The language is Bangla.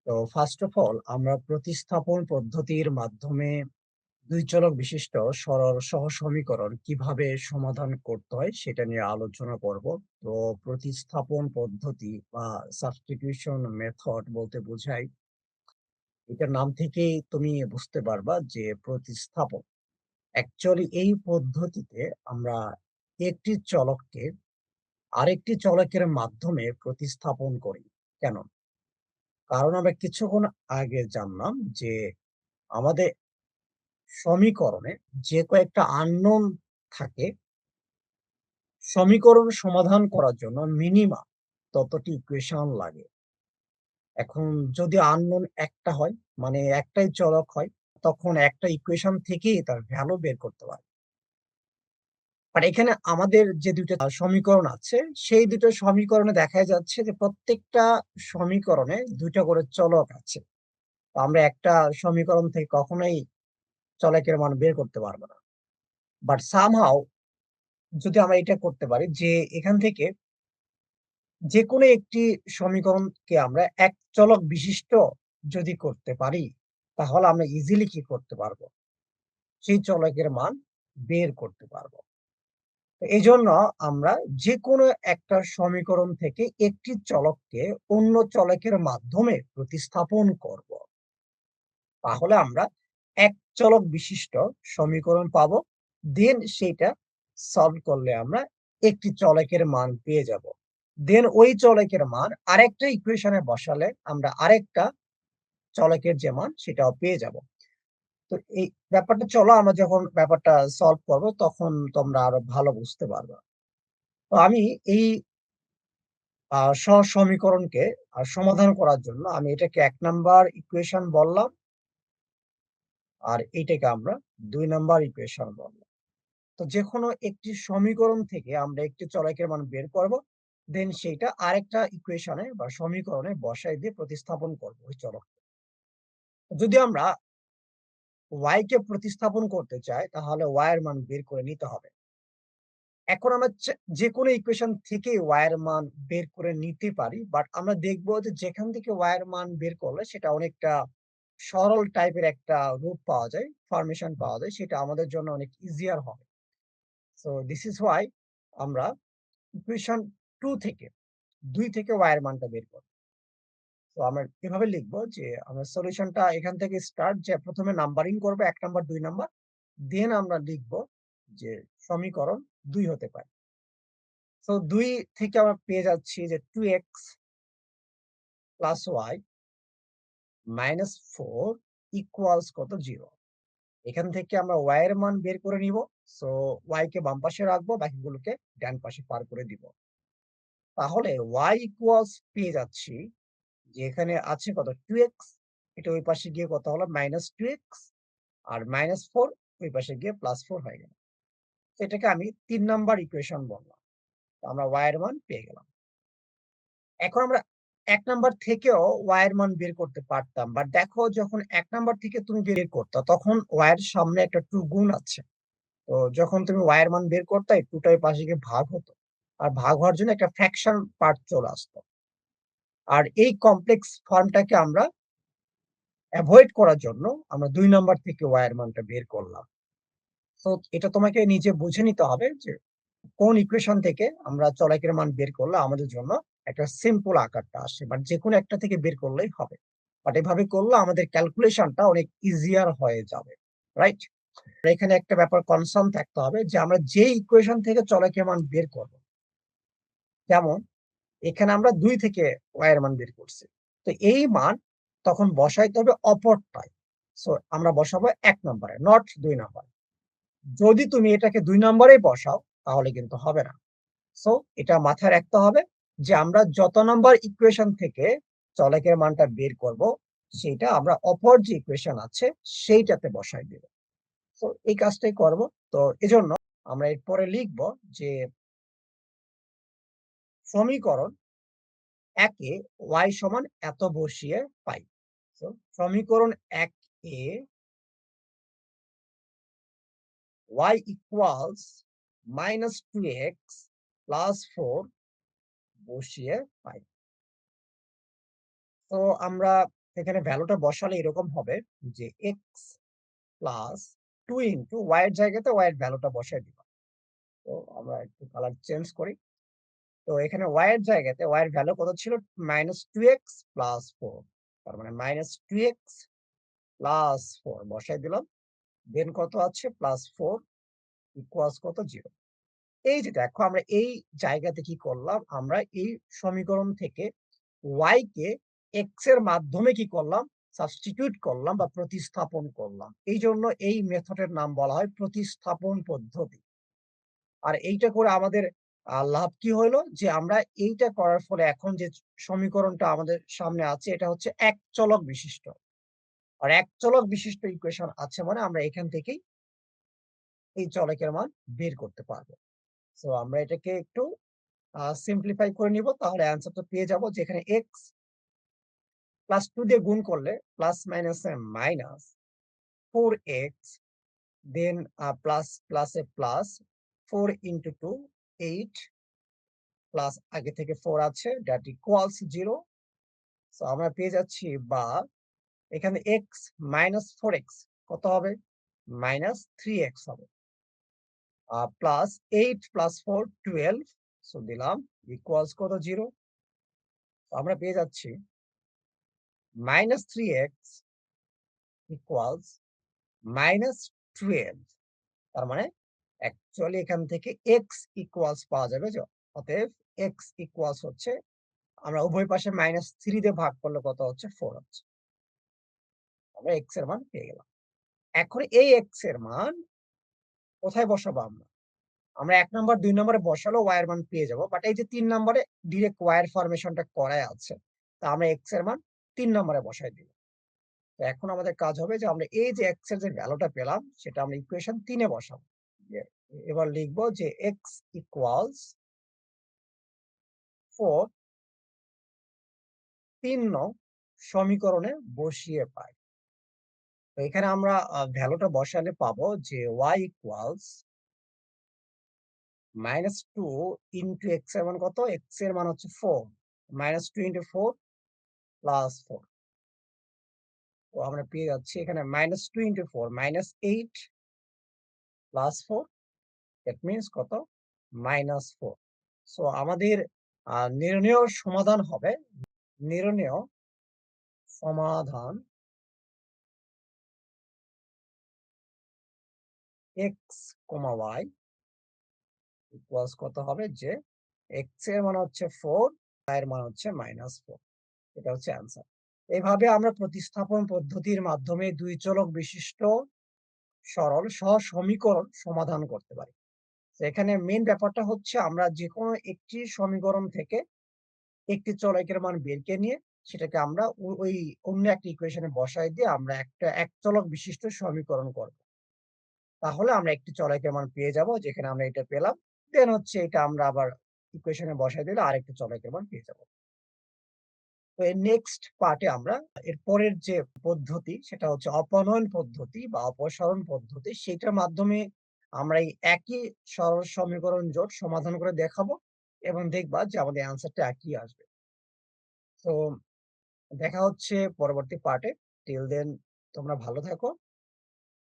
তো ফার্স্ট অফ অল আমরা প্রতিস্থাপন পদ্ধতির মাধ্যমে ২ চলক বিশিষ্ট সরল সহসমীকরণ কিভাবে সমাধান করতে হয় সেটা নিয়ে আলোচনা করব। তো প্রতিস্থাপন পদ্ধতি বা সাবস্টিটিউশন মেথড বলতে বোঝায়, এটার নাম থেকেই তুমি বুঝতে পারবা যে প্রতিস্থাপন। অ্যাকচুয়ালি এই পদ্ধতিতে আমরা একটি চলককে আরেকটি চলকের মাধ্যমে প্রতিস্থাপন করি। কেন? কারণ আমরা কিছুক্ষণ আগে জানলাম যে আমাদের সমীকরণে যে কয়েকটা আননোন থাকে, সমীকরণ সমাধান করার জন্য মিনিমাম ততটি ইকুয়েশন লাগে। এখন যদি আননোন একটা হয়, মানে একটাই চলক হয়, তখন একটা ইকুয়েশন থেকেই তার ভ্যালু বের করতে পারি। বাট এখানে আমাদের যে ২ টা সমীকরণ আছে, সেই ২ টা সমীকরণে দেখা যাচ্ছে যে প্রত্যেকটা সমীকরণে ২ টা করে চলক আছে। তো আমরা একটা সমীকরণ থেকে কখনোই চলকের মান বের করতে পারব না। বাট সামহাউ যদি আমরা এটা করতে পারি যে এখান থেকে যেকোনো একটি সমীকরণকে আমরা এক চলক বিশিষ্ট যদি করতে পারি, তাহলে আমরা ইজিলি কি করতে পারবো? সেই চলকের মান বের করতে পারবো। তো এজন্য আমরা যেকোনো একটা সমীকরণ থেকে একটি চলককে অন্য চলকের মাধ্যমে প্রতিস্থাপন করব। তাহলে আমরা এক চলক বিশিষ্ট সমীকরণ পাবো। দেন সেইটা সলভ করলে আমরা একটি চলকের মান পেয়ে যাব। দেন ওই চলকের মান আরেকটা ইকুয়েশনে বসালে আমরা আরেকটা চলকের যে মান সেটাও পেয়ে যাব। তো এই ব্যাপারটা চলো আমরা যখন ব্যাপারটা সলভ করব তখন তোমরা আরো ভালো বুঝতে পারবা। তো আমি এই সমীকরণকে সমাধান করার জন্য আমি এটাকে ১ নাম্বার ইকুয়েশন বললাম, আর এইটাকে আমরা ২ নাম্বার ইকুয়েশন বললাম। তো যেকোনো একটি সমীকরণ থেকে আমরা একটি চলকের মান বের করব। দেন সেইটা আরেকটা ইকুয়েশনে বা সমীকরণে বসায় দিয়ে প্রতিস্থাপন করব ওই চলককে। যদি আমরা y কে প্রতিস্থাপন করতে চাই তাহলে y এর মান বের করে নিতে হবে। এখন আমরা যেকোনো ইকুয়েশন থেকে y এর মান বের করে নিতে পারি। বাট আমরা দেখব যে যেখান থেকে y এর মান বের করলে সেটা অনেকটা সরল টাইপের একটা রূপ পাওয়া যায়, ফরমেশন পাওয়া যায়। সেটা আমাদের জন্য অনেক ইজিয়ার হবে। সো দিস ইস হোয়াই আমরা ইকুয়েশন ২ থেকে ২ থেকে y এর মানটা বের করব। তো আমরা এভাবে লিখব যে আমরা সলিউশনটা এখান থেকে স্টার্ট, যে প্রথমে নাম্বারিং করব ১ নাম্বার ২ নাম্বার। দেন আমরা লিখব যে সমীকরণ ২ হতে পারে। সো ২ থেকে আমরা পেয়ে যাচ্ছি যে 2x + y - 4 ইকুয়ালস কত? 0। এখান থেকে আমরা y এর মান বের করে নিব। সো y কে বাম পাশে রাখবো, বাকিগুলোকে ডান পাশে পার করে দিব। তাহলে y ইকুয়ালস পেয়ে যাচ্ছি যে এখানে আছে কত? 2x, এটা ওই পাশে গিয়ে কত হলো? -2x, আর -4 ওই পাশে গিয়ে +4 হয়ে গেল। এটাকে আমি ৩ নাম্বার ইকুয়েশন বললাম। তো আমরা y এর মান পেয়ে গেলাম। এখন আমরা ১ নাম্বার থেকেও y এর মান বের করতে পারতাম। বাট দেখো যখন ১ নাম্বার থেকে তুমি বের করতা তখন y এর সামনে একটা 2 গুণ আছে। তো যখন তুমি y এর মান বের করতে 2 টা ওই পাশে গিয়ে ভাগ হতো। আর ভাগ হওয়ার জন্য একটা ফ্র্যাকশন পার্ট চলে আসতো। আর এই কমপ্লেক্স ফর্মটাকে আমরা এভয়েড করার জন্য আমরা ২ নাম্বার থেকে y এর মানটা বের করলাম। সো এটা তোমাকে নিজে বুঝে নিতে হবে যে কোন ইকুয়েশন থেকে আমরা চলকের মান বের করলে আমাদের জন্য একটা সিম্পল আকারটা আসে। বাট যেকোনো একটা থেকে বের করলেই হবে। বাট এভাবে করলে আমাদের ক্যালকুলেশনটা অনেক ইজিয়ার হয়ে যাবে। রাইট? এখানে একটা ব্যাপার কনসার্ন থাকতে হবে যে আমরা যে ইকুয়েশন থেকে চলকের মান বের করব। যেমন এখানে আমরা ২ থেকে y এর মান বের করছি। তো এই মান তখন বসাইতে হবে অপরটায়। সো আমরা বসাবো ১ নম্বরে, নট ২ নাম্বারে। যদি তুমি এটাকে ২ নম্বরেই বসাও তাহলে কিন্তু হবে না। সো এটা মাথায় রাখতে হবে যে আমরা যত নাম্বার ইকুয়েশন থেকে চলকের মানটা বের করব, সেইটা আমরা অপর যে ইকুয়েশন আছে সেইটাতে বসাই দেব। সো এই কাজটাই করব। তো এজন্য আমরা এরপরে লিখব যে সমীকরণ ১ এ y সমান এত বসিয়ে পাই। সো সমীকরণ ১ এ y ইকুয়ালস -2x + 4 বসিয়ে পাই। তো আমরা এখানে ভ্যালুটা বসালে এরকম হবে যে x প্লাস 2 ইনটু y এর জায়গাতে y এর ভ্যালুটা বসায় দিবা। তো আমরা একটু কালার চেঞ্জ করি। তো এখানে y এর জায়গাতে y এর ভ্যালু কত ছিল? -2x plus 4। তার মানে -2x প্লাস 4 বসায় দিলাম। দেন কত আছে? +4 ইকুয়ালস কত? 0। এই যে দেখো আমরা এই জায়গাতে কি করলাম? আমরা এই সমীকরণ থেকে y কে x এর মাধ্যমে কি করলাম? সাবস্টিটিউট করলাম বা প্রতিস্থাপন করলাম। এইজন্য এই মেথডের নাম বলা হয় প্রতিস্থাপন পদ্ধতি। আর এইটা করে আমাদের লাভ কি হইলো? যে আমরা এইটা করার ফলে এখন যে সমীকরণটা আমাদের সামনে আছে এটা হচ্ছে এক চলক বিশিষ্ট। আর এক চলক বিশিষ্ট ইকুয়েশন আছে মানে আমরা এখান থেকেই এই চলকের মান বের করতে পারবো। সো আমরা এটাকে একটু সিম্পলিফাই করে নিব। তাহলে অ্যান্সারটা পেয়ে যাবো যেখানে x +2 দিয়ে গুণ করলে প্লাস মাইনাসে মাইনাস 4x দেন প্লাস প্লাসে প্লাস 4 ইনটু 2 8 প্লাস আগে থেকে 4 আছে দ্যাট ইকুয়ালস 0। সো আমরা পেয়ে যাচ্ছি বা এখানে x মাইনাস 4x কত হবে? মাইনাস 3x হবে। প্লাস 8 প্লাস 4 12 সো দিলাম ইকুয়ালস কত? 0। আমরা পেয়ে যাচ্ছি -3x ইকুয়ালস -12। তার মানে অ্যাকচুয়ালি এখান থেকে x ইকুয়ালস পাওয়া যাবে যে অতএব x ইকুয়ালস হচ্ছে আমরা উভয় পাশে -3 দিয়ে ভাগ করলে কত হচ্ছে? 4 হচ্ছে। আমরা x এর মান পেয়ে গেলাম। এখন এই x এর মান কোথায় বসাবো আমরা? আমরা ১ নাম্বার ২ নম্বরে বসালেও y এর মান পেয়ে যাবো। বাট এই যে ৩ নম্বরে ডিরেক্ট y এর ফরমেশনটা করাই আছে। তো আমরা x এর মান ৩ নম্বরে বসায় দিব। তো এখন আমাদের কাজ হবে যে আমরা এই যে x এর যে ভ্যালুটা পেলাম সেটা আমরা ইকুয়েশন ৩ এ বসাবো। যে এবার লিখবো যে x ইকুয়ালস 4 ৩ নং সমীকরণে বসিয়ে পাই। তো এখানে আমরা ভ্যালুটা বসালে পাবো যে y ইকুয়ালস -2 ইনটু x এর মান কত? x এর মান হচ্ছে 4 -2 ইনটু 4 প্লাস 4। তো আমরা পেয়ে যাচ্ছি এখানে -2 ইনটু 4 -8 প্লাস 4 দ্যাট মিনস কত? -4। সো আমাদের নির্ণেয় সমাধান হবে নির্ণেয় সমাধান x, y ইকুয়ালস কত হবে? যে x এর মান হচ্ছে 4, y এর মান হচ্ছে -4। এটা হচ্ছে অ্যান্সার। এভাবে আমরা প্রতিস্থাপন পদ্ধতির মাধ্যমে ২ চলক বিশিষ্ট সরল সহ-সমীকরণ সমাধান করতে পারি। তো এখানে মেইন ব্যাপারটা হচ্ছে আমরা যেকোনো একটি সমীকরণ থেকে একটি চলকের মান বেরকে নিয়ে সেটাকে আমরা ওই অন্য একটা ইকুয়েশনে বসায় দিয়ে আমরা একটা এক চলক বিশিষ্ট সমীকরণ করব। তাহলে আমরা একটি চলকের মান পেয়ে যাব যেখানে আমরা এটা পেলাম। দেন হচ্ছে এটা আমরা আবার ইকুয়েশনে বসায় দিলে আরেকটি চলকের মান পেয়ে যাব। তো এর নেক্সট পার্টে আমরা এর পরের যে পদ্ধতি সেটা হচ্ছে অপনয়ন পদ্ধতি বা অপসারণ পদ্ধতি। সেটার মাধ্যমে আমরা এই একই সরল সমীকরণ জোট সমাধান করে দেখাবো এবং দেখবা যে আমাদের অ্যান্সারটা একই আসবে। তো দেখা হচ্ছে পরবর্তী পার্টে। টিল দেন তোমরা ভালো থাকো।